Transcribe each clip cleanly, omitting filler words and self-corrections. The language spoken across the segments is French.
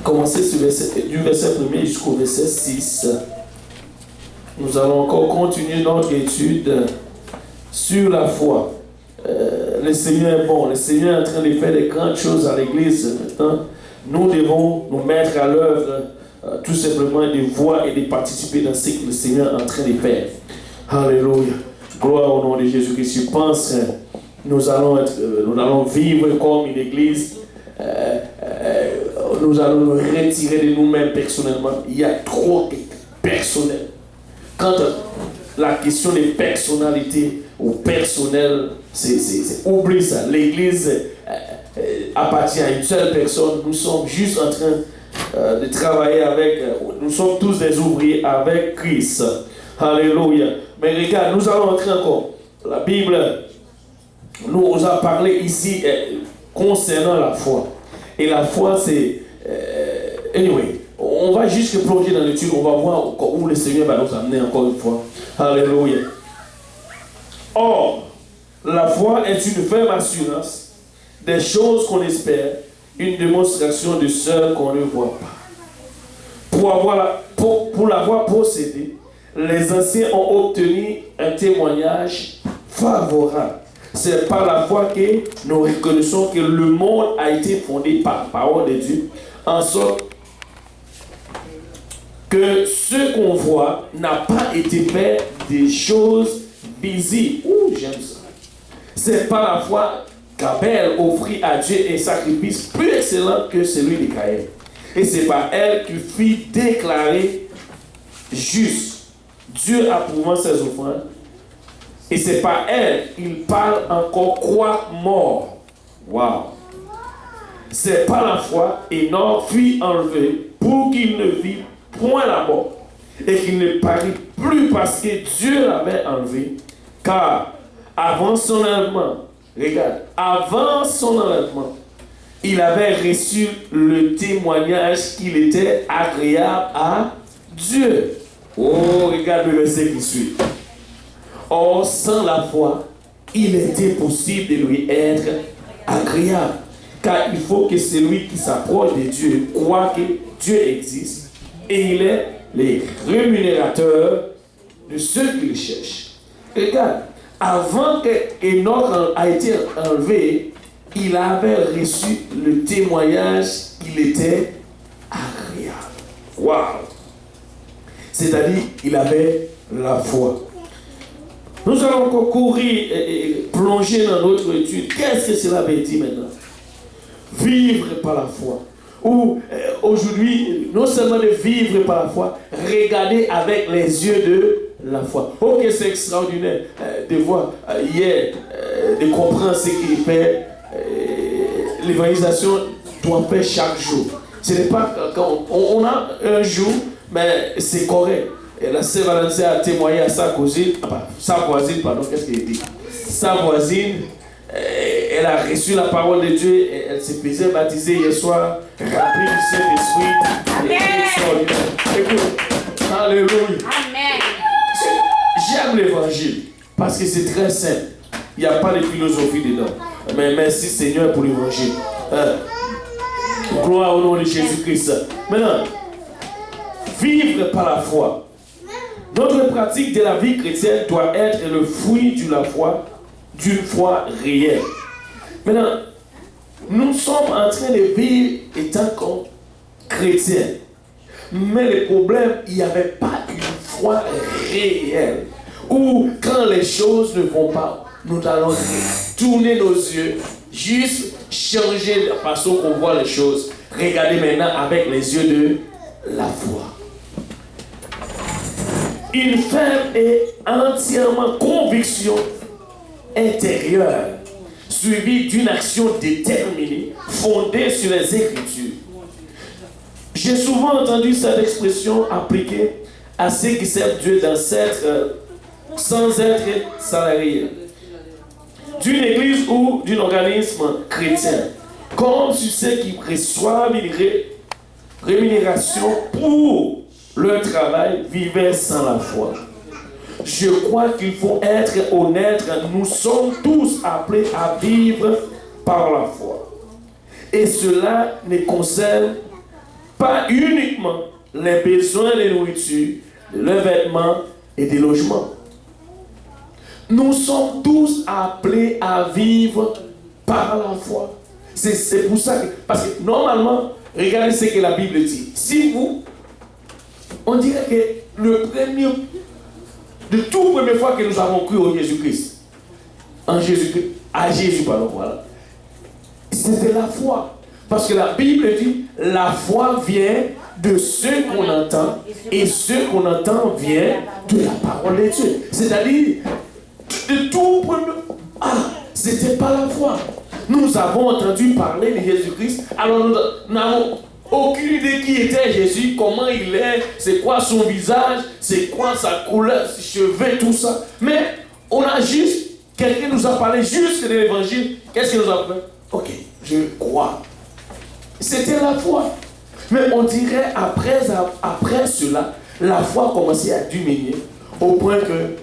commencer du verset 1er jusqu'au verset 6. Nous allons encore continuer notre étude sur la foi. Le Seigneur est bon, le Seigneur est en train de faire des grandes choses à l'église. Maintenant, nous devons nous mettre à l'œuvre tout simplement de voir et de participer dans ce que le Seigneur est en train de faire. Alléluia. Gloire au nom de Jésus-Christ. Je pense que nous allons vivre comme une église. Nous allons nous retirer de nous-mêmes personnellement. Il y a trop de personnel. Quand la question des personnalités ou personnel, oublie ça. L'église appartient à une seule personne. Nous sommes juste en train de travailler avec, nous sommes tous des ouvriers avec Christ. Alléluia. Mais regarde, nous allons entrer encore. La Bible nous a parlé ici concernant la foi. Et la foi, c'est... anyway, on va juste plonger dans l'étude, on va voir où le Seigneur va nous amener encore une fois. Alléluia. Or, la foi est une ferme assurance des choses qu'on espère, une démonstration de celles qu'on ne voit pas. Pour l'avoir possédée, les anciens ont obtenu un témoignage favorable. C'est par la foi que nous reconnaissons que le monde a été fondé par la parole de Dieu, en sorte que ce qu'on voit n'a pas été fait des choses visibles. Ouh, j'aime ça. C'est par la foi qu'Abel offrit à Dieu un sacrifice plus excellent que celui de Caïn. Et c'est par elle qu'il fut déclaré juste, Dieu approuvant ses offrandes. Et c'est par elle qu'il parle encore quoi mort. Waouh! C'est par la foi Enoch fut enlevé pour qu'il ne vit point la mort et qu'il ne parut plus parce que Dieu l'avait enlevé. Car avant son enlèvement, regarde, avant son enlèvement, il avait reçu le témoignage qu'il était agréable à Dieu. Oh, regarde le verset qui suit. Or, sans la foi, il était possible de lui être agréable. Car il faut que celui qui s'approche de Dieu croit que Dieu existe et il est le rémunérateur de ceux qui le cherchent. Regarde, avant que Enoch a été enlevé, il avait reçu le témoignage qu'il était agréable. Waouh! C'est-à-dire qu'il avait la foi. Nous allons encore courir et plonger dans notre étude. Qu'est-ce que cela veut dire maintenant? Vivre par la foi. Ou aujourd'hui, non seulement de vivre par la foi, regarder avec les yeux de la foi. Ok, c'est extraordinaire de voir hier, de comprendre ce qu'il fait. L'évangélisation doit faire chaque jour. Ce n'est pas quand on a un jour, mais c'est correct. Et la sœur Valentin a témoigné à sa voisine, qu'est-ce qu'elle dit? Sa voisine, elle a reçu la parole de Dieu, et elle se faisait baptiser hier soir, remplie du Saint-Esprit. Amen. Écoute, alléluia. Amen. J'aime l'évangile, parce que c'est très simple. Il n'y a pas de philosophie dedans. Mais merci Seigneur pour l'évangile. Gloire au nom de Jésus-Christ. Maintenant, vivre par la foi. Notre pratique de la vie chrétienne doit être le fruit de la foi, d'une foi réelle. Maintenant, nous sommes en train de vivre étant comme chrétiens. Mais le problème, il n'y avait pas une foi réelle. Ou quand les choses ne vont pas, nous allons tourner nos yeux, juste changer la façon qu'on voit les choses. Regardez maintenant avec les yeux de la foi. Une ferme et entièrement conviction intérieure, suivie d'une action déterminée, fondée sur les Écritures. J'ai souvent entendu cette expression appliquée à ceux qui servent Dieu sans être salariés d'une église ou d'un organisme chrétien, comme sur ceux qui reçoivent une rémunération pour leur travail, vivaient sans la foi. Je crois qu'il faut être honnête, nous sommes tous appelés à vivre par la foi. Et cela ne concerne pas uniquement les besoins de nourriture, de leurs vêtements et des logements. Nous sommes tous appelés à vivre par la foi. C'est pour ça que, parce que normalement, regardez ce que la Bible dit. Si vous, on dirait que de toute première fois que nous avons cru au Jésus-Christ, à Jésus, pardon, voilà, c'était la foi. Parce que la Bible dit, la foi vient de ce qu'on entend, et ce qu'on entend vient de la parole de Dieu. C'est-à-dire, de tout premier... c'était pas la foi. Nous avons entendu parler de Jésus-Christ, alors nous n'avons aucune idée qui était Jésus, comment il est, c'est quoi son visage, c'est quoi sa couleur, ses cheveux, tout ça. Mais on a juste, quelqu'un nous a parlé juste de l'évangile. Qu'est-ce qu'il nous a fait? Ok, je crois. C'était la foi. Mais on dirait après cela, la foi commençait à diminuer au point que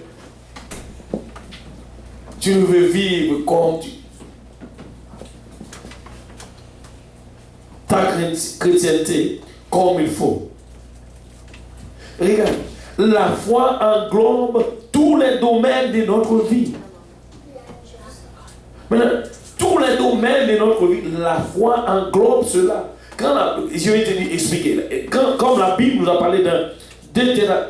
tu ne veux vivre comme ta chrétienté comme il faut. Regarde, la foi englobe tous les domaines de notre vie. Maintenant, tous les domaines de notre vie, la foi englobe cela. Je vais te expliquer. Comme la Bible nous a parlé dans 1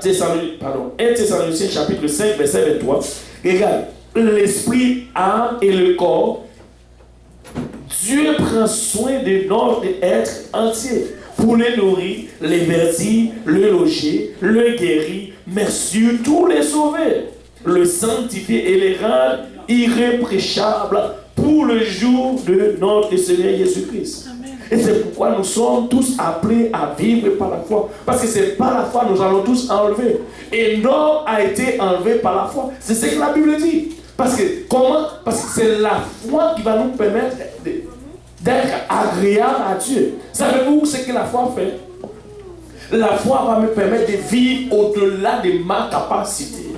Thessaloniciens chapitre 5, verset 23, regarde, l'esprit, âme et le corps, Dieu prend soin de notre être entier pour les nourrir, les verdir, le loger, le guérir, mais surtout les sauver, le sanctifier et les rendre irréprochables pour le jour de notre Seigneur Jésus-Christ. Et c'est pourquoi nous sommes tous appelés à vivre par la foi. Parce que c'est par la foi que nous allons tous enlever. Et l'homme a été enlevé par la foi. C'est ce que la Bible dit. Parce que c'est la foi qui va nous permettre d'être agréable à Dieu. Savez-vous ce que la foi fait? La foi va me permettre de vivre au-delà de ma capacité.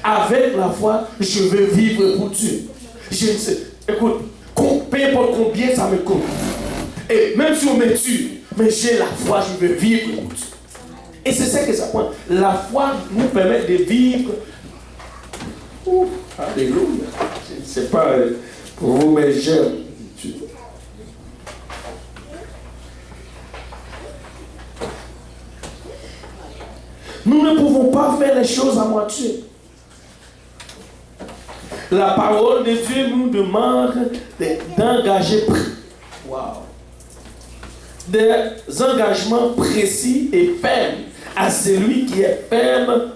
Avec la foi, je veux vivre pour Dieu. Je ne sais, écoute, peu importe combien ça me coûte. Et même si on me tue, mais j'ai la foi, je veux vivre pour Dieu. Et c'est ça que ça prend. La foi nous permet de vivre. Alléluia. Je ne sais pas pour vous, mais j'aime Dieu. Nous ne pouvons pas faire les choses à moitié. La parole de Dieu nous demande d'engager des engagements précis et fermes à celui qui est ferme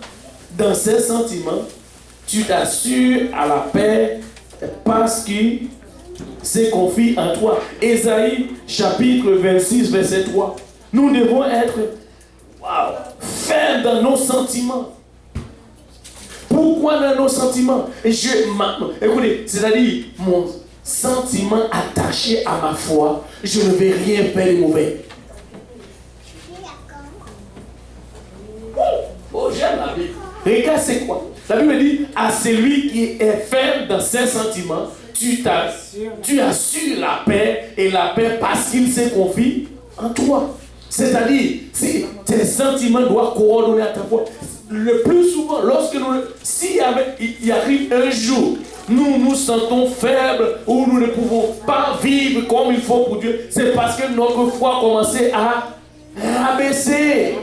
dans ses sentiments. Tu t'assures à la paix parce qu'il se confie en toi. Ésaïe chapitre 26 verset 3. Nous devons être fermes dans nos sentiments. Pourquoi dans nos sentiments? Écoutez, c'est-à-dire mon sentiment attaché à ma foi, je ne vais rien faire de mauvais. Oh, j'aime la Bible. Regarde, c'est quoi? La Bible dit, à celui qui est ferme dans ses sentiments, tu assures la paix, et la paix parce qu'il se confie en toi. C'est-à-dire, tes sentiments doivent coordonner à ta foi. Le plus souvent, lorsque s'il arrive un jour, nous nous sentons faibles ou nous ne pouvons pas vivre comme il faut pour Dieu, c'est parce que notre foi a commencé à rabaisser.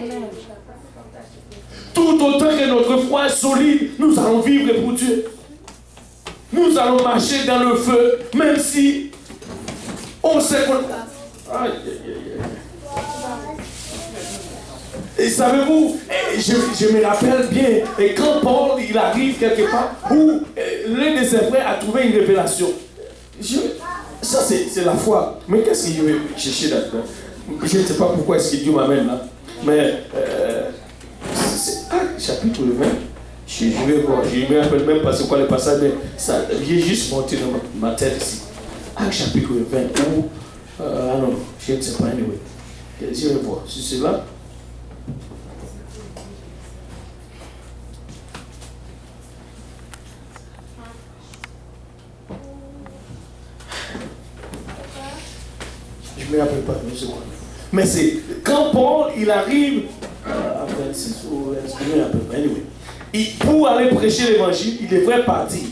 Tout autant que notre foi est solide, nous allons vivre pour Dieu. Nous allons marcher dans le feu, même si on sait qu'on... Et savez-vous, je me rappelle bien, et quand Paul il arrive quelque part où l'un de ses frères a trouvé une révélation. Ça c'est la foi. Mais qu'est-ce que je vais chercher là-dedans? Je ne sais pas pourquoi est-ce que Dieu m'amène là. Mais c'est Actes chapitre 20. Je vais voir, je ne me rappelle même pas c'est quoi le passage, mais ça vient juste monter dans ma tête ici. Actes chapitre 20 où... non, je ne sais pas, anyway. Je vais voir, c'est cela. Je ne me rappelle pas, mais c'est quoi. Mais c'est quand Paul, il arrive à 26 ou 26, je ne me rappelle pas, anyway. Pour aller prêcher l'évangile, il devrait partir.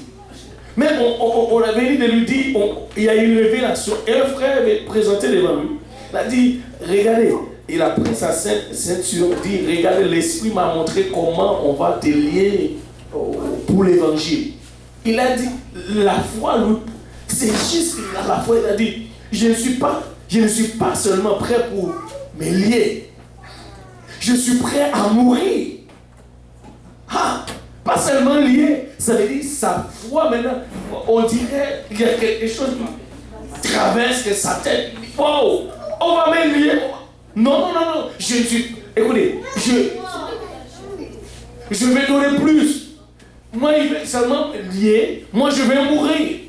Mais on avait venu de lui dire, il y a eu une révélation. Et un frère avait présenté devant lui. Il a dit, regardez, il a pris sa ceinture, il dit, regardez, l'Esprit m'a montré comment on va te lier pour l'évangile. Il a dit, la foi, c'est juste la foi, il a dit, je ne suis pas seulement prêt pour me lier. Je suis prêt à mourir. Ah, pas seulement lié, ça veut dire sa foi maintenant, on dirait qu'il y a quelque chose qui traverse sa tête. Wow, on va même lier. Non, je suis. Écoutez, je vais donner plus. Moi, il veut seulement lier, moi je vais mourir.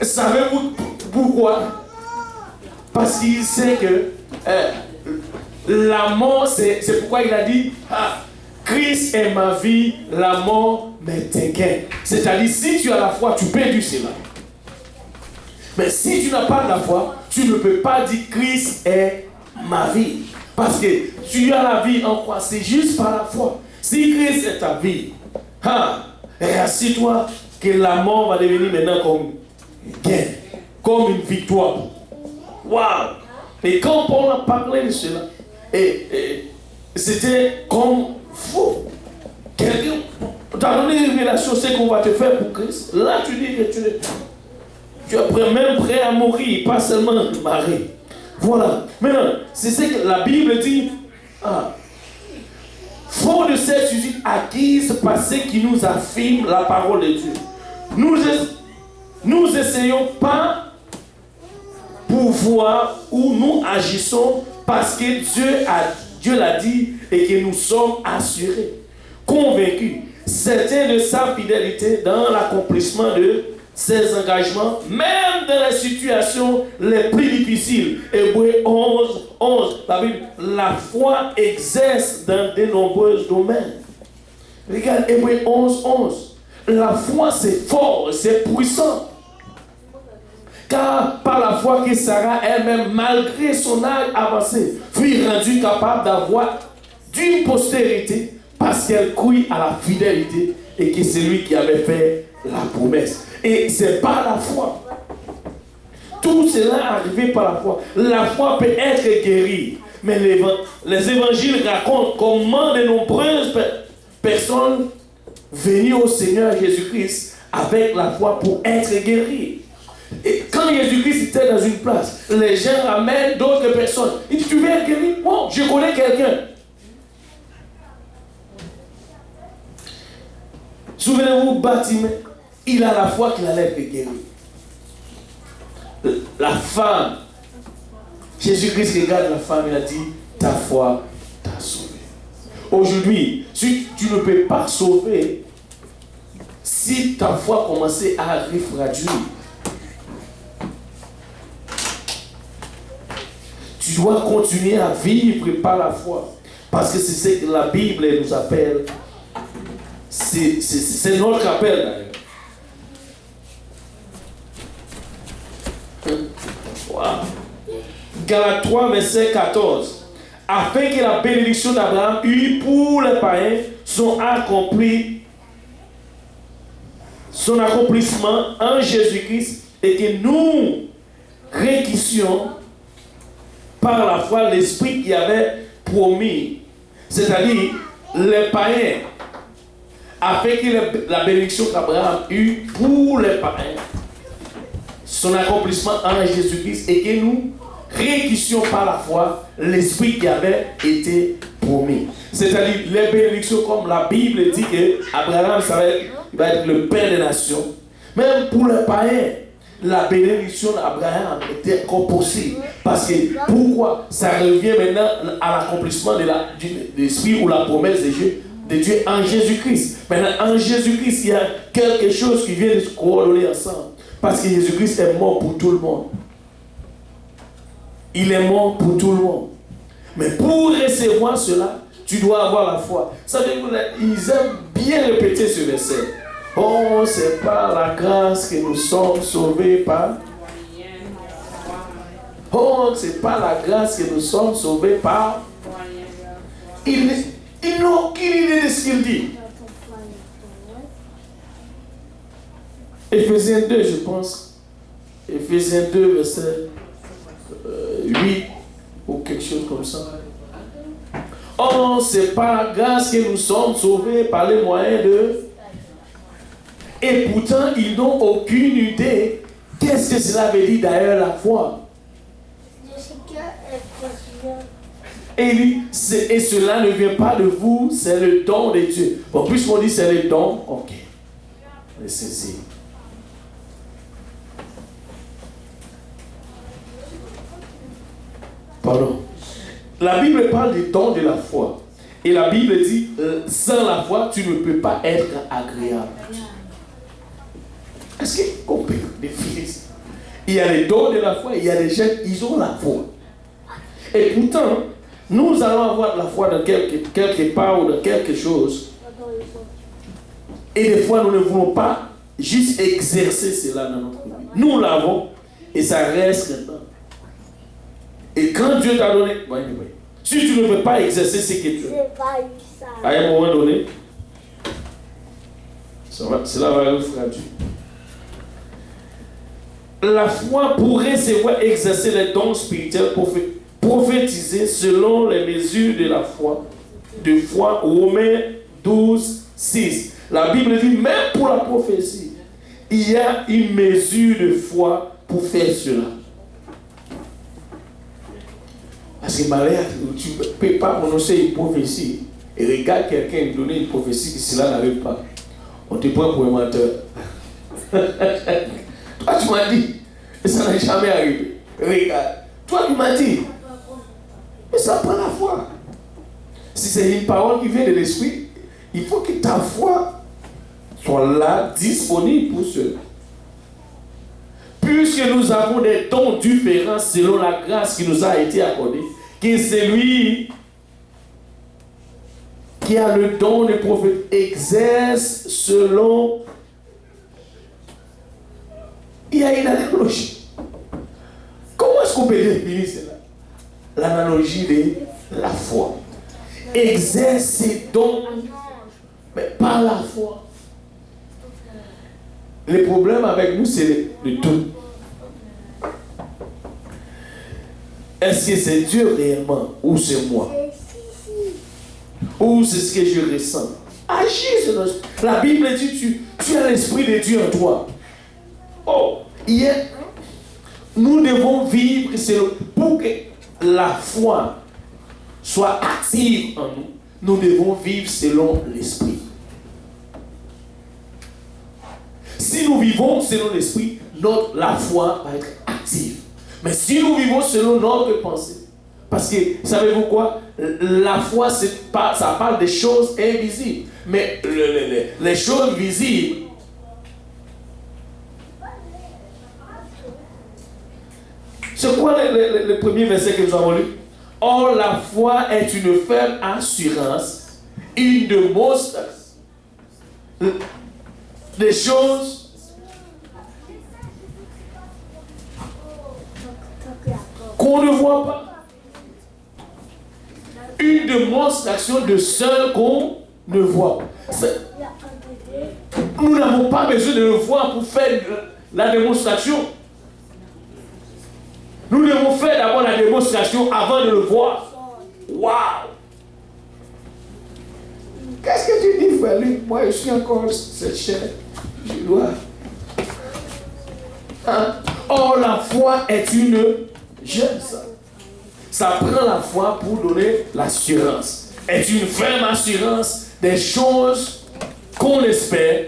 Savez-vous pourquoi? Parce qu'il sait que la mort, c'est pourquoi il a dit Christ est ma vie, la mort m'est un gain. C'est-à-dire, si tu as la foi, tu peux dire cela. Mais si tu n'as pas la foi, tu ne peux pas dire Christ est ma vie. Parce que tu as la vie en quoi? C'est juste par la foi. Si Christ est ta vie, rassure-toi que la mort va devenir maintenant comme un gain, comme une victoire. Waouh! Et quand Paul a parlé de cela, c'était comme faux. Quelqu'un t'a donné une révélation, c'est qu'on va te faire pour Christ. Là, tu dis que tu es même prêt à mourir, pas seulement marrer. Voilà. Maintenant, c'est ce que la Bible dit. Fort de cette usine acquise passée qui nous affirme la parole de Dieu. Nous essayons pas pour voir où nous agissons parce que Dieu l'a dit et que nous sommes assurés, convaincus, certains de sa fidélité dans l'accomplissement de ses engagements, même dans les situations les plus difficiles. Hébreux 11, la Bible, la foi exerce dans de nombreux domaines. Regarde Hébreux 11. La foi c'est fort, c'est puissant. Car par la foi que Sarah elle-même, malgré son âge avancé, fut rendue capable d'avoir d'une postérité parce qu'elle croit à la fidélité et que c'est lui qui avait fait la promesse. Et c'est par la foi. Tout cela est arrivé par la foi. La foi peut être guérie. Mais les évangiles racontent comment de nombreuses personnes venues au Seigneur Jésus-Christ avec la foi pour être guéries. Et quand Jésus-Christ était dans une place, les gens ramènent d'autres personnes. Ils disent, tu veux être guéri? Bon, je connais quelqu'un. Souvenez-vous, Bartimée, il a la foi qu'il allait être guéri. La femme, Jésus-Christ regarde la femme, il a dit, ta foi t'a sauvé. Aujourd'hui, si tu ne peux pas sauver, si ta foi commençait à refroidir, tu dois continuer à vivre par la foi. Parce que c'est ce que la Bible nous appelle. C'est notre appel d'ailleurs. Wow. Galates 3, verset 14. Afin que la bénédiction d'Abraham eût pour les païens son accomplissement en Jésus-Christ et que nous requissions par la foi l'Esprit qui avait promis, c'est-à-dire les païens, afin que la bénédiction qu'Abraham eut pour les païens, son accomplissement en Jésus-Christ, et que nous réquissions par la foi l'Esprit qui avait été promis. C'est-à-dire les bénédictions, comme la Bible dit que Abraham va être le père des nations, même pour les païens. La bénédiction d'Abraham était encore possible. Parce que pourquoi? Ça revient maintenant à l'accomplissement de l'Esprit ou la promesse de Dieu en Jésus-Christ. Maintenant, en Jésus-Christ, il y a quelque chose qui vient de se coordonner ensemble. Parce que Jésus-Christ est mort pour tout le monde. Il est mort pour tout le monde. Mais pour recevoir cela, tu dois avoir la foi. Savez-vous, ils aiment bien répéter ce verset. Oh, c'est par la grâce que nous sommes sauvés par. Oh, c'est pas la grâce que nous sommes sauvés par. Ils n'ont aucune idée de ce qu'il dit. Éphésiens 2, je pense. Éphésiens 2, verset 8 ou quelque chose comme ça. Oh, c'est par la grâce que nous sommes sauvés par les moyens de... Et pourtant, ils n'ont aucune idée. Qu'est-ce que cela veut dire d'ailleurs la foi? Et il dit, et cela ne vient pas de vous, c'est le don de Dieu. Bon, puisqu'on dit c'est le don, ok. Laissez-y. Pardon. La Bible parle du don de la foi. Et la Bible dit, sans la foi, tu ne peux pas être agréable. Est-ce qu'on peut définir ça? Il y a les dons de la foi, il y a des gens, ils ont la foi. Et pourtant, nous allons avoir de la foi dans quelque part ou dans quelque chose. Et des fois, nous ne voulons pas juste exercer cela dans notre vie. Nous l'avons et ça reste maintenant. Et quand Dieu t'a donné, si tu ne veux pas exercer ce que tu as, à un moment donné, cela va refroidir Dieu. La foi pourrait se voir exercer les dons spirituels prophétiser selon les mesures de la foi. De foi, Romains 12, 6. La Bible dit, même pour la prophétie, il y a une mesure de foi pour faire cela. Parce que malheur, tu ne peux pas prononcer une prophétie et regarde quelqu'un donner une prophétie que cela n'arrive pas. On te prend pour un menteur. Toi, tu m'as dit, et ça n'a jamais arrivé. Regarde, toi, tu m'as dit, mais ça prend la foi. Si c'est une parole qui vient de l'esprit, il faut que ta foi soit là, disponible pour cela. Puisque nous avons des dons différents selon la grâce qui nous a été accordée, que celui qui a le don de prophète exerce selon... Il y a une analogie. Comment est-ce qu'on peut définir cela? L'analogie de la foi. Exerce ses dons, mais par la foi. Le problème avec nous, c'est le tout. Est-ce que c'est Dieu réellement ou c'est moi? Ou c'est ce que je ressens? Agis. La Bible dit tu as l'Esprit de Dieu en toi. Oh, nous devons vivre pour que la foi soit active en nous. Nous devons vivre selon l'Esprit. Si nous vivons selon l'Esprit, la foi va être active. Mais si nous vivons selon notre pensée, parce que, savez-vous quoi? La foi, ça parle des choses invisibles. Mais les choses visibles, c'est quoi le premier verset que nous avons lu? Or, la foi est une ferme assurance, une démonstration des choses qu'on ne voit pas. Une démonstration de celles qu'on ne voit pas. Nous n'avons pas besoin de le voir pour faire la démonstration. Nous devons faire d'abord la démonstration avant de le voir. Waouh! Qu'est-ce que tu dis, frère Luc? Moi, je suis encore cette chair. Je dois. Hein? Or, la foi est une... J'aime ça. Ça prend la foi pour donner l'assurance. Est une ferme assurance des choses qu'on espère,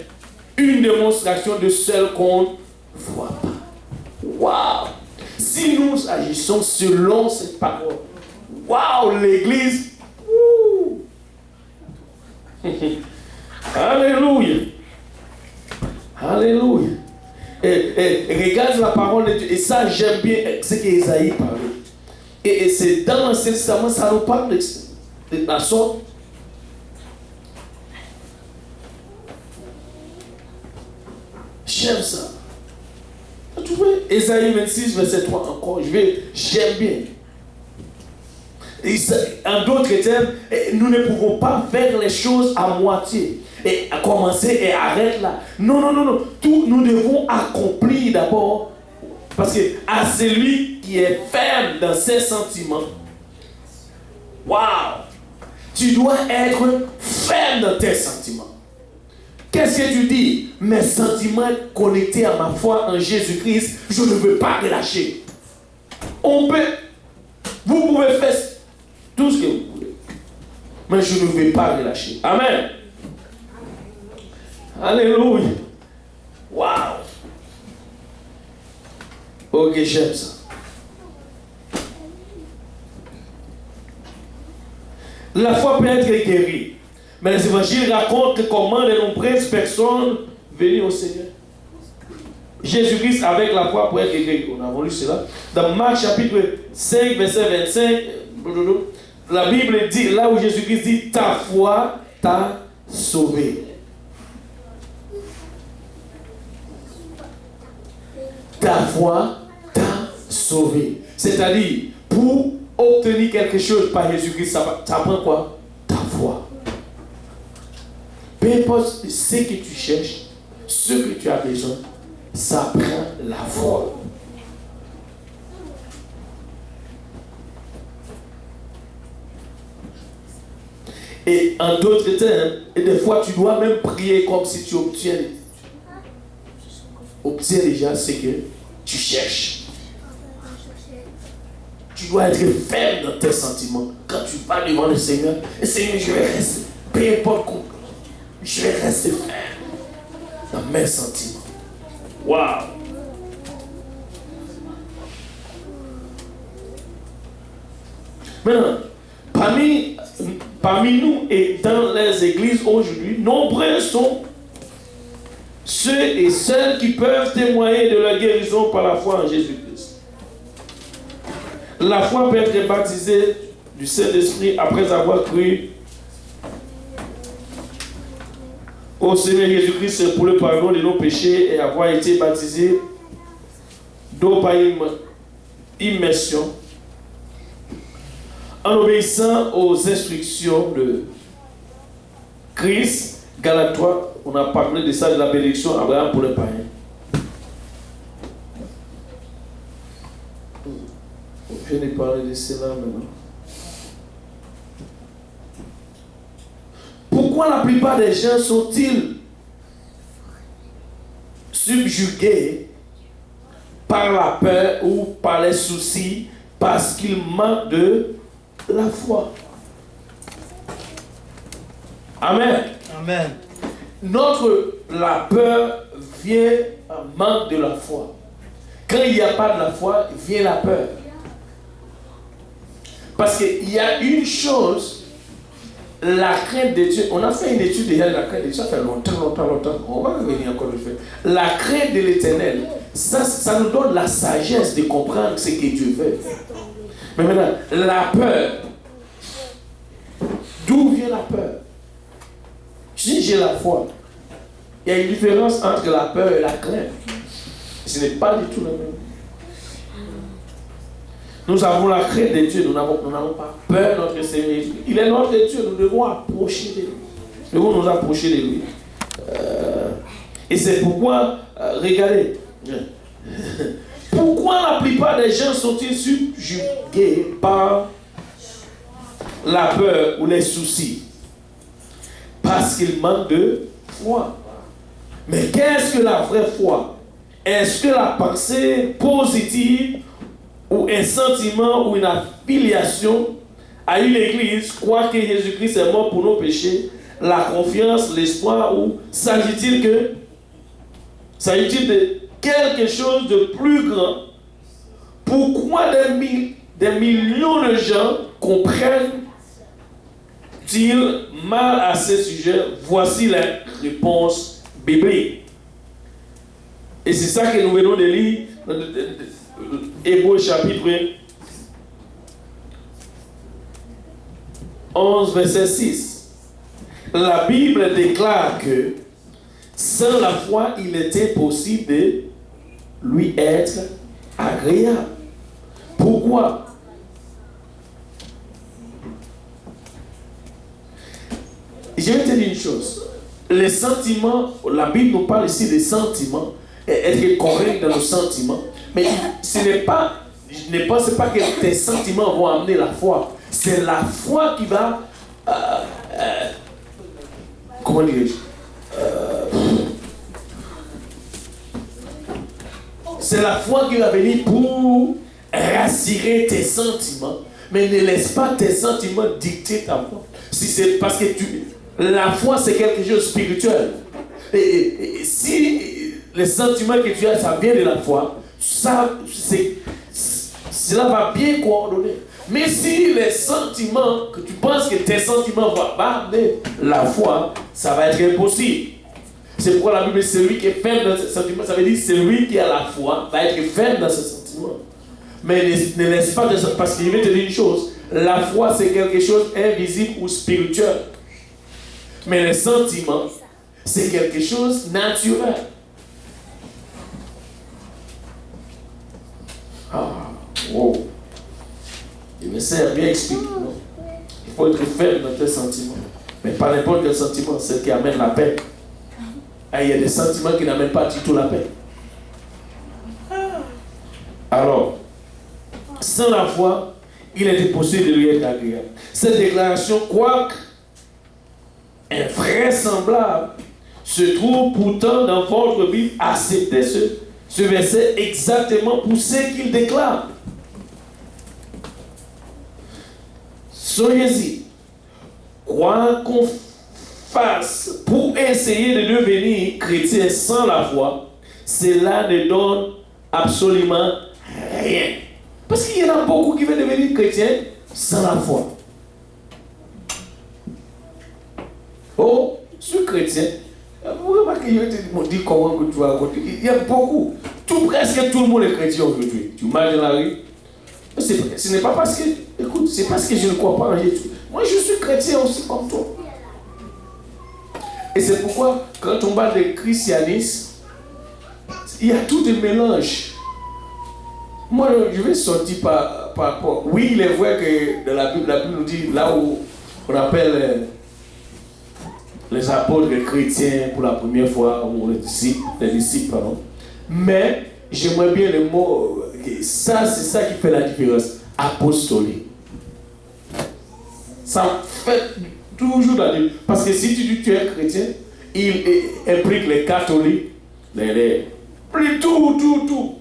une démonstration de celles qu'on ne voit pas. Waouh! Si nous agissons selon cette parole, waouh, l'Église, alléluia, alléluia. Et regarde la parole de Dieu, et ça j'aime bien ce qu'Ésaïe parlait. Et c'est dans l'Ancien Testament, ça nous parle de la sorte. J'aime ça. trouvez Ésaïe 26, verset 3 encore. J'aime bien. En d'autres termes, nous ne pouvons pas faire les choses à moitié. Et à commencer et arrête là. Non, non, non, non. Tout, nous devons accomplir d'abord. Parce que à celui qui est ferme dans ses sentiments, waouh, tu dois être ferme dans tes sentiments. Qu'est-ce que tu dis? Mes sentiments connectés à ma foi en Jésus-Christ, je ne veux pas relâcher. Vous pouvez faire tout ce que vous voulez, mais je ne vais pas relâcher. Amen. Alléluia. Waouh. Ok, j'aime ça. La foi peut être guérie. Mais les évangiles racontent comment de nombreuses personnes venaient au Seigneur. Jésus-Christ avec la foi pour être guéri. On a lu cela. Dans Marc chapitre 5, verset 25, la Bible dit, là où Jésus-Christ dit, ta foi t'a sauvé. Ta foi t'a sauvé. C'est-à-dire, pour obtenir quelque chose par Jésus-Christ, ça prend quoi? Ta foi. Peu importe ce que tu cherches, ce que tu as besoin, ça prend la foi. Et en d'autres termes, et des fois tu dois même prier comme si tu obtiens déjà ce que tu cherches. Tu dois être ferme dans tes sentiments. Quand tu vas devant le Seigneur, et Seigneur, je vais rester, peu importe quoi, je vais rester ferme dans mes sentiments. Waouh! Maintenant, parmi nous et dans les églises aujourd'hui, nombreux sont ceux et celles qui peuvent témoigner de la guérison par la foi en Jésus-Christ. La foi peut être baptisée du Saint-Esprit après avoir cru au Seigneur Jésus-Christ pour le pardon de nos péchés et avoir été baptisé d'eau par immersion en obéissant aux instructions de Christ. Galates 3, on a parlé de ça, de la bénédiction Abraham pour le païen. Je n'ai parlé de cela maintenant. Pourquoi la plupart des gens sont-ils subjugués par la peur ou par les soucis parce qu'ils manquent de la foi? Amen. Amen. La peur vient en manque de la foi. Quand il n'y a pas de la foi, vient la peur. Parce qu'il y a une chose, la crainte de Dieu. On a fait une étude déjà de la crainte de Dieu, ça fait longtemps. On va revenir encore le faire. La crainte de l'Éternel, ça nous donne la sagesse de comprendre ce que Dieu veut. Mais maintenant, la peur, d'où vient la peur? Si j'ai la foi, il y a une différence entre la peur et la crainte. Ce n'est pas du tout le même. Nous avons la crainte de Dieu, nous n'avons pas peur de notre Seigneur. Il est notre Dieu, nous devons approcher de lui. Nous devons nous approcher de lui. Et c'est pourquoi, regardez, pourquoi la plupart des gens sont-ils subjugués par la peur ou les soucis? Parce qu'ils manquent de foi. Mais qu'est-ce que la vraie foi? Est-ce que la pensée positive ou un sentiment ou une affiliation à une église croit que Jésus-Christ est mort pour nos péchés, la confiance, l'espoir, ou s'agit-il de quelque chose de plus grand? Pourquoi des millions de gens comprennent-ils mal à ce sujet? Voici la réponse biblique. Et c'est ça que nous venons de lire dans Hébreux chapitre 11, verset 6. La Bible déclare que sans la foi, il est impossible de lui être agréable. Pourquoi? Je vais te dire une chose. Les sentiments, la Bible nous parle ici des sentiments, et être correct dans nos sentiments. Mais ce n'est pas, je ne pense pas que tes sentiments vont amener la foi. C'est la foi qui va, comment dirais-je, c'est la foi qui va venir pour rassurer tes sentiments. Mais ne laisse pas tes sentiments dicter ta foi. Si c'est parce que la foi, c'est quelque chose de spirituel. Et si les sentiments que tu as, ça vient de la foi, cela va bien coordonner. Mais si les sentiments, que tu penses que tes sentiments vont amener la foi, ça va être impossible. C'est pourquoi la Bible dit celui qui est faible dans ses sentiments, ça veut dire celui qui a la foi va être faible dans ses sentiments. Mais ne laisse pas, parce que je vais te dire une chose, la foi c'est quelque chose invisible ou spirituel. Mais les sentiments, c'est quelque chose de naturel. Ah, wow. Il me sert bien expliqué. Il faut être faible dans tes sentiments. Mais pas n'importe quel sentiment, c'est ce qui amène la paix. Et il y a des sentiments qui n'amènent pas du tout la paix. Alors, sans la foi, il est impossible de lui être agréable. Cette déclaration, quoique invraisemblable, se trouve pourtant dans votre Bible. Acceptez ce verset exactement pour ce qu'il déclare. Soyez-y. Quoi qu'on fasse pour essayer de devenir chrétien sans la foi, cela ne donne absolument rien. Parce qu'il y en a beaucoup qui veulent devenir chrétiens sans la foi. Oh, je suis chrétien. Vous remarquez, je me dis comment que tu vas raconter. Il y a beaucoup. Presque tout le monde est chrétien aujourd'hui. Tu marches dans la rue. Ce n'est pas parce que, écoute, c'est parce que je ne crois pas en Jésus. Moi, je suis chrétien aussi comme toi. Et c'est pourquoi, quand on parle de christianisme, il y a tout un mélange. Moi, je vais sortir par rapport. Oui, il est vrai que dans la Bible nous dit, là où on appelle les apôtres chrétiens pour la première fois, ou les disciples, pardon. Mais j'aimerais bien le mot, ça c'est ça qui fait la différence, apostolique. Ça fait toujours la différence. Parce que si tu dis que tu es chrétien, il implique les catholiques, tout.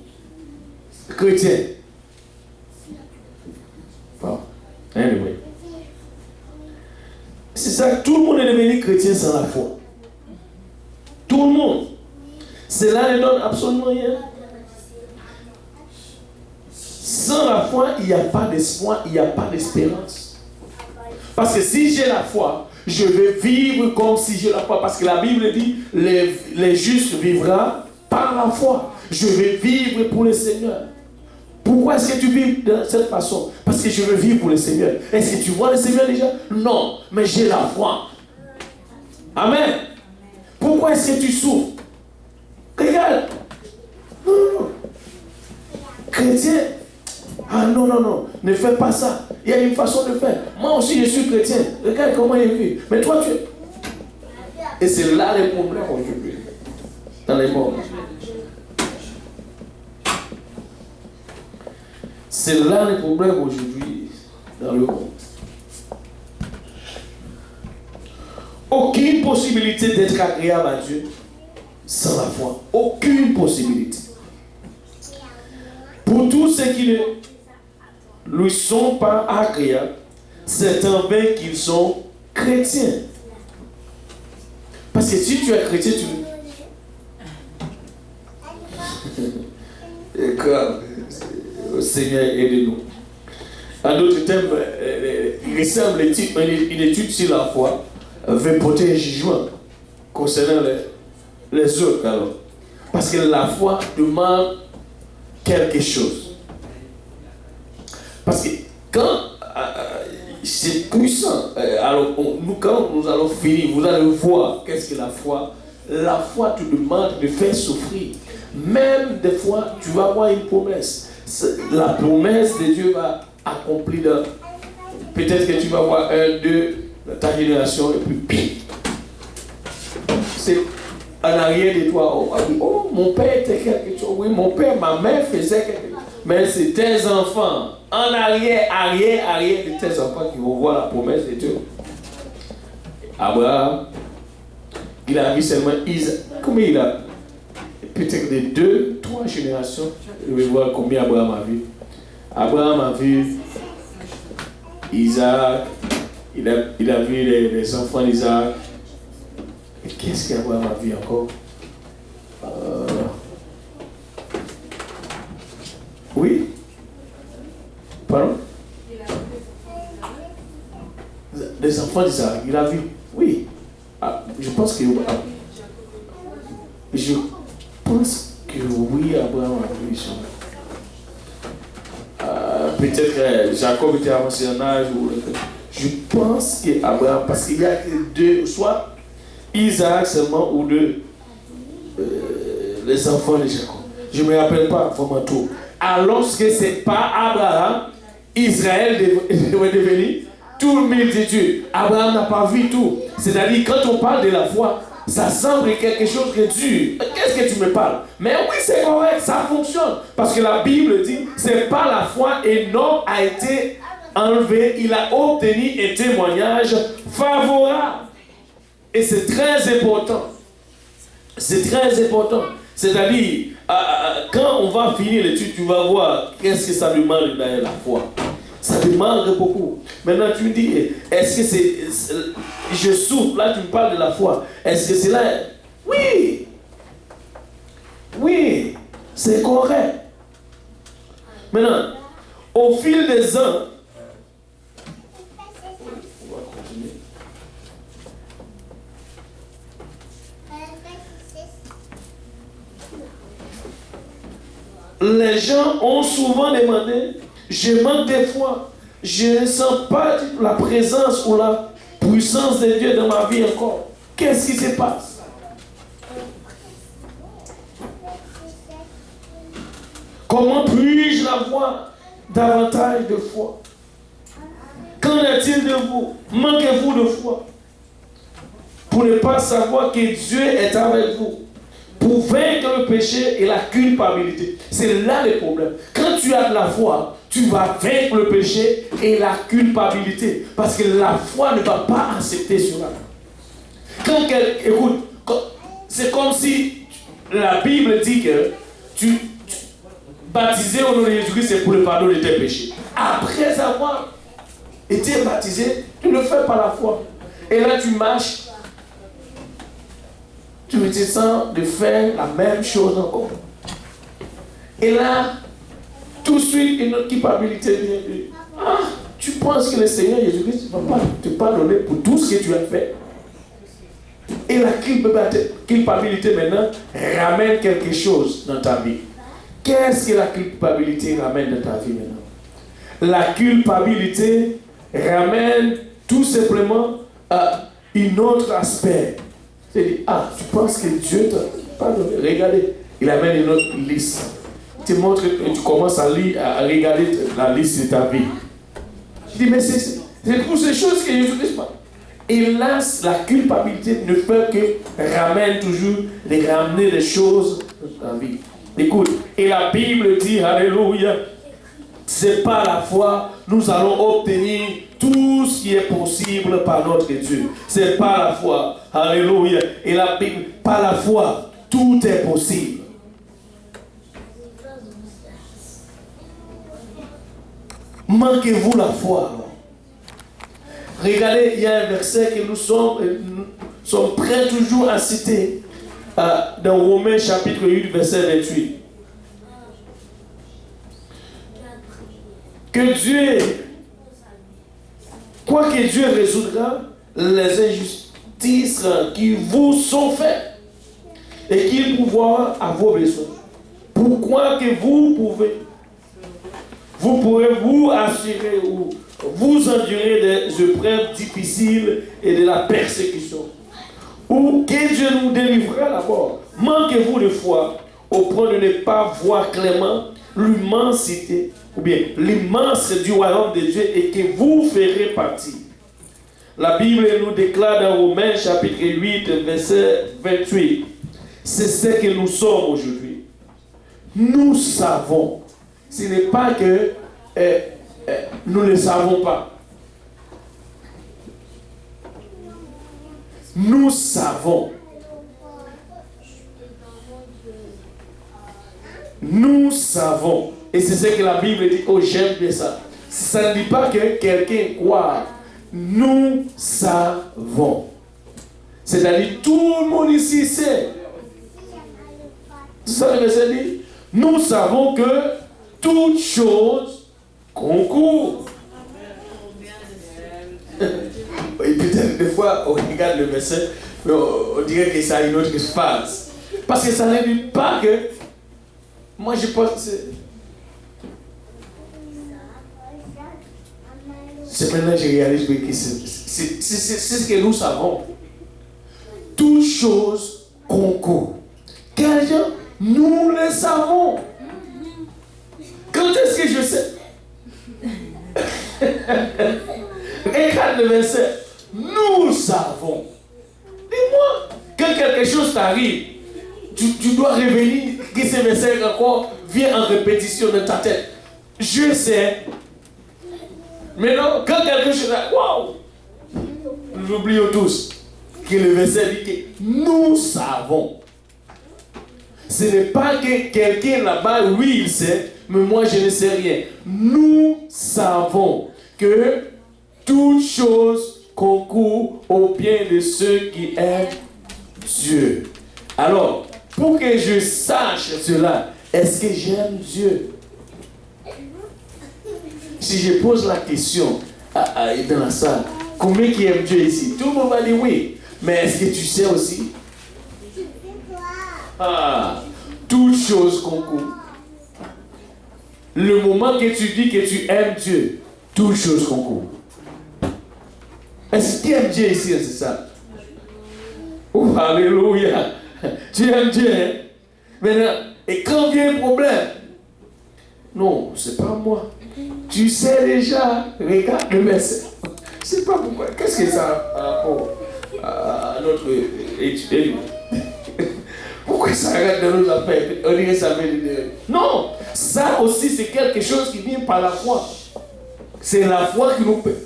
Chrétien. Bon. Anyway. C'est ça, tout le monde est devenu chrétien sans la foi. Tout le monde. Cela ne donne absolument rien. Sans la foi, il n'y a pas d'espoir, il n'y a pas d'espérance. Parce que si j'ai la foi, je vais vivre comme si j'ai la foi. Parce que la Bible dit, les justes vivront par la foi. Je vais vivre pour le Seigneur. Pourquoi est-ce que tu vis de cette façon? Parce que je veux vivre pour le Seigneur. Est-ce que tu vois le Seigneur déjà? Non, mais j'ai la foi. Amen. Pourquoi est-ce que tu souffres? Regarde. Non. Chrétien. Ah non. Ne fais pas ça. Il y a une façon de faire. Moi aussi, je suis chrétien. Regarde comment il vit. Mais toi, tu es... Et c'est là le problème aujourd'hui. Dans les mondes. C'est là le problème aujourd'hui dans le monde. Aucune possibilité d'être agréable à Dieu sans la foi. Aucune possibilité. Pour tous ceux qui ne lui sont pas agréables, c'est en vain qu'ils sont chrétiens. Parce que si tu es chrétien, tu... Seigneur, aide-nous. En d'autres termes, il semble une étude sur la foi veut porter un jugement concernant les autres. Alors. Parce que la foi demande quelque chose. Parce que quand c'est puissant, alors quand nous allons finir, vous allez voir qu'est-ce que la foi la foi te demande de faire souffrir. Même des fois, tu vas avoir une promesse. La promesse de Dieu va accomplir. Peut-être que tu vas voir un, deux, ta génération, et puis c'est en arrière de toi. Oh, mon père était quelque chose. Oui, mon père, ma mère faisait quelque chose. Mais c'est tes enfants, en arrière de tes enfants qui vont voir la promesse de Dieu. Abraham, il a vu seulement Isaac. Combien il a? Peut-être de 2, 3 générations. Je vais voir combien Abraham a vu. Abraham a vu Isaac. Il a vu les enfants d'Isaac. Et qu'est-ce qu'Abraham a vu encore? Oui? Pardon? Les enfants d'Isaac, il a vu. Oui. Je pense que oui, Abraham a vu ça. Peut-être que Jacob était avancé en âge. Je pense que Abraham, parce qu'il y a deux, soit Isaac seulement ou deux, les enfants de Jacob. Je ne me rappelle pas vraiment tout. Alors que ce n'est pas Abraham, Israël devait devenir tout le multitude. Abraham n'a pas vu tout. C'est-à-dire, quand on parle de la foi, ça semble quelque chose de dur. Qu'est-ce que tu me parles? Mais oui, c'est correct, ça fonctionne. Parce que la Bible dit, c'est par la foi, Enoch a été enlevé, il a obtenu un témoignage favorable. Et c'est très important. C'est très important. C'est-à-dire, quand on va finir l'étude, tu vas voir qu'est-ce que ça demande derrière la foi. Ça demande beaucoup. Maintenant, tu me dis, est-ce que c'est... Je souffre, là tu me parles de la foi. Est-ce que c'est là? Oui. Oui, c'est correct. Maintenant, au fil des ans, on va continuer. Les gens ont souvent demandé, je manque de foi, je ne sens pas la présence ou la puissance de Dieu dans ma vie encore. Qu'est-ce qui se passe? Comment puis-je avoir davantage de foi? Qu'en est-il de vous? Manquez-vous de foi? Pour ne pas savoir que Dieu est avec vous. Pour vaincre le péché et la culpabilité. C'est là le problème. Quand tu as de la foi, tu vas vaincre le péché et la culpabilité. Parce que la foi ne va pas accepter cela. Écoute, c'est comme si la Bible dit que tu baptisé au nom de Jésus-Christ, c'est pour le pardon de tes péchés. Après avoir été baptisé, tu le fais par la foi. Et là, tu marches. Tu te sens de faire la même chose encore. Et là, tout de suite, une autre culpabilité vient. Tu penses que le Seigneur Jésus-Christ ne va pas te pardonner pour tout ce que tu as fait? Et la culpabilité maintenant ramène quelque chose dans ta vie. Qu'est-ce que la culpabilité ramène dans ta vie maintenant? La culpabilité ramène tout simplement à un autre aspect. C'est-à-dire, tu penses que Dieu t'a pardonné? Regardez, il amène une autre liste. Tu montres, tu commences à regarder la liste de ta vie. Je dis, mais c'est pour ces choses que Jésus-Christ parle. Et là, la culpabilité ne fait que ramener des choses dans ta vie. Écoute, et la Bible dit, alléluia, c'est par la foi, nous allons obtenir tout ce qui est possible par notre Dieu. C'est par la foi, alléluia. Et la Bible, par la foi, tout est possible. Manquez-vous la foi? Regardez, il y a un verset que nous sommes prêts toujours à citer dans Romains chapitre 8, verset 28. Que Dieu, quoique Dieu résoudra les injustices qui vous sont faites et qu'il pourvoira à vos besoins. Pourquoi que vous pourrez vous assurer ou vous endurer des épreuves difficiles et de la persécution. ou que Dieu nous délivrera d'abord. Manquez-vous de foi au point de ne pas voir clairement l'immensité, ou bien l'immense du royaume de Dieu et que vous ferez partie. La Bible nous déclare dans Romains chapitre 8, verset 28, c'est ce que nous sommes aujourd'hui. Nous savons. Ce n'est pas que nous ne savons pas. Nous savons. Nous savons. Et c'est ce que la Bible dit. Oh, j'aime bien ça. Ça ne dit pas que quelqu'un croit. Nous savons. C'est-à-dire, tout le monde ici sait. C'est ça le verset dit. Nous savons que toutes choses concourent. Et peut-être des fois, on regarde le verset, mais on dirait que ça a une autre phase. Parce que ça ne dit pas que. Moi, je pense que c'est maintenant que je réalise que c'est ce que nous savons. Toutes choses concourent. Quel genre? Nous le savons. Quand est-ce que je sais? Regarde le verset. Nous savons. Dis-moi, quand quelque chose t'arrive, tu dois revenir, que ce verset encore vient en répétition dans ta tête. Je sais. Maintenant, quand quelque chose arrive, waouh! Nous oublions tous que le verset dit que nous savons. Ce n'est pas que quelqu'un là-bas, oui, il sait, mais moi, je ne sais rien. Nous savons que toutes choses concourent au bien de ceux qui aiment Dieu. Alors, pour que je sache cela, est-ce que j'aime Dieu? Si je pose la question dans la salle, combien qui aiment Dieu ici? Tout le monde va dire oui. Mais est-ce que tu sais aussi? Toutes choses concourent. Le moment que tu dis que tu aimes Dieu, toutes choses concourent. Est-ce que tu aimes Dieu ici, c'est ça? Oh, alléluia. Tu aimes Dieu, hein? Maintenant, et quand vient le problème? Non, c'est pas moi. Tu sais déjà, regarde le verset. Je sais pas pourquoi. Qu'est-ce que ça a rapport à notre étude? Pourquoi ça regarde dans nos affaires? On dirait ça vient de... Non, ça aussi c'est quelque chose qui vient par la foi. C'est la foi qui nous peut.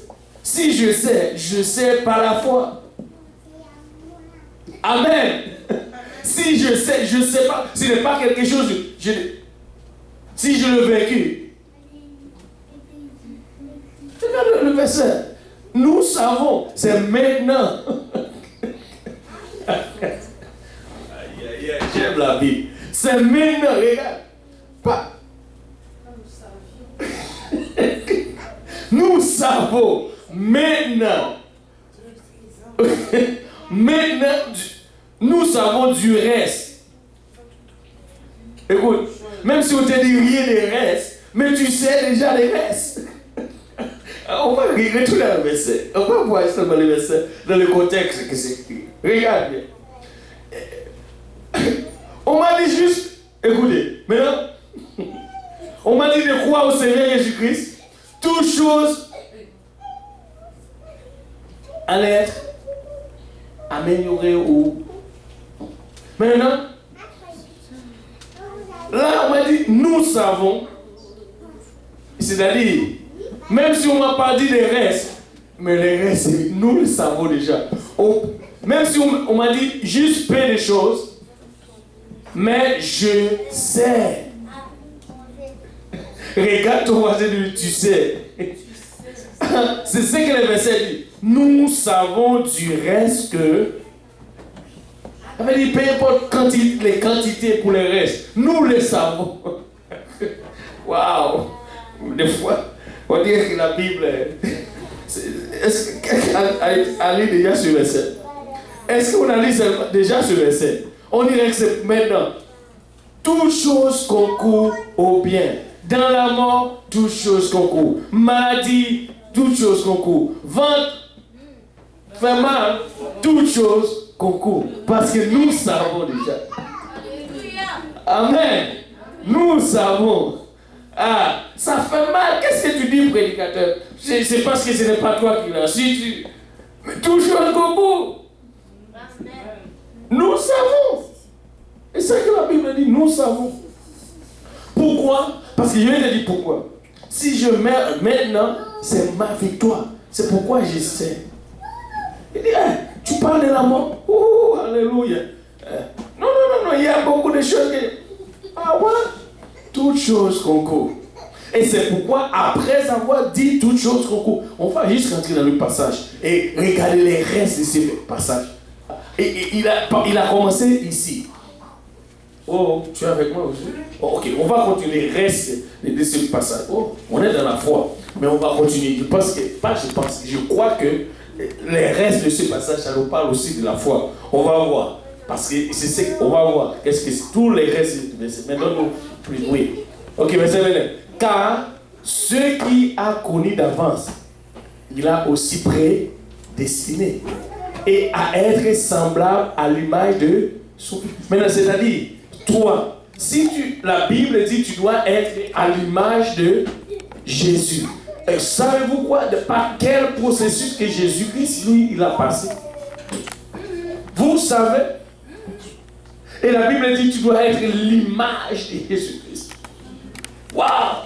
Si je sais par la foi. Amen. Si je sais pas. Ce n'est pas quelque chose. Si je l'ai vécu. Regarde le verset. Nous savons. C'est maintenant. J'aime la vie. C'est maintenant. Regarde. Pas. Nous savons. Maintenant. Maintenant. Nous savons du reste. Écoute, même si on te dit rien des restes, mais tu sais déjà les restes. On va retourner dans le verset. On va voir seulement le verset dans le contexte que c'est écrit. Regarde bien. On m'a dit juste, écoutez, maintenant, on m'a dit de croire au Seigneur Jésus-Christ. Toutes choses allaient être améliorées ou... Maintenant, là on m'a dit, nous savons, c'est-à-dire, même si on ne m'a pas dit les restes, mais les restes, nous le savons déjà. Même si on m'a dit juste peu de choses, mais je sais. Regarde ton voisin, tu sais. C'est ce que le verset dit. Nous savons du reste que... Il peu importe les quantités pour les restes. Nous les savons. Waouh! Des fois, on dirait que la Bible... Est-ce qu'on a lu déjà ce verset? Est-ce qu'on a lu déjà ce verset? On dirait que c'est maintenant. Toutes choses concourent au bien. Dans la mort, toutes choses concourent. Maladie, toutes choses concourent. Vente, fait mal, toutes choses concours. Parce que nous savons déjà. Amen. Nous savons. Ah, ça fait mal. Qu'est-ce que tu dis, prédicateur? C'est parce que ce n'est pas toi qui l'as su. Mais toujours un concours. Nous savons. Et c'est ce que la Bible dit, nous savons. Pourquoi? Parce que je vais te dire pourquoi. Si je meurs maintenant, c'est ma victoire. C'est pourquoi je sais. Il dit, hey, tu parles de la mort. Oh, alléluia. Non, il y a beaucoup de choses que... Ah ouais? Toutes choses concourent. Et c'est pourquoi, après avoir dit toutes choses concourent, on va juste rentrer dans le passage et regarder les restes de ce passage. Et il a commencé ici. Oh, tu es avec moi aussi? Oh, ok, on va continuer le reste de ce passage. Oh, on est dans la foi, mais on va continuer. Je crois que les restes de ce passage, ça nous parle aussi de la foi. On va voir. Parce que c'est ce qu'on va voir. Qu'est-ce que c'est? Tous les restes. Maintenant, oui. Ok, verset 29. Car ce qui a connu d'avance, il a aussi prédestiné. Et à être semblable à l'image de son Fils. Maintenant, c'est-à-dire, toi, si la Bible dit que tu dois être à l'image de Jésus. Et savez-vous quoi? Par quel processus que Jésus-Christ, lui, il a passé? Vous savez? Et la Bible dit que tu dois être l'image de Jésus-Christ. Waouh!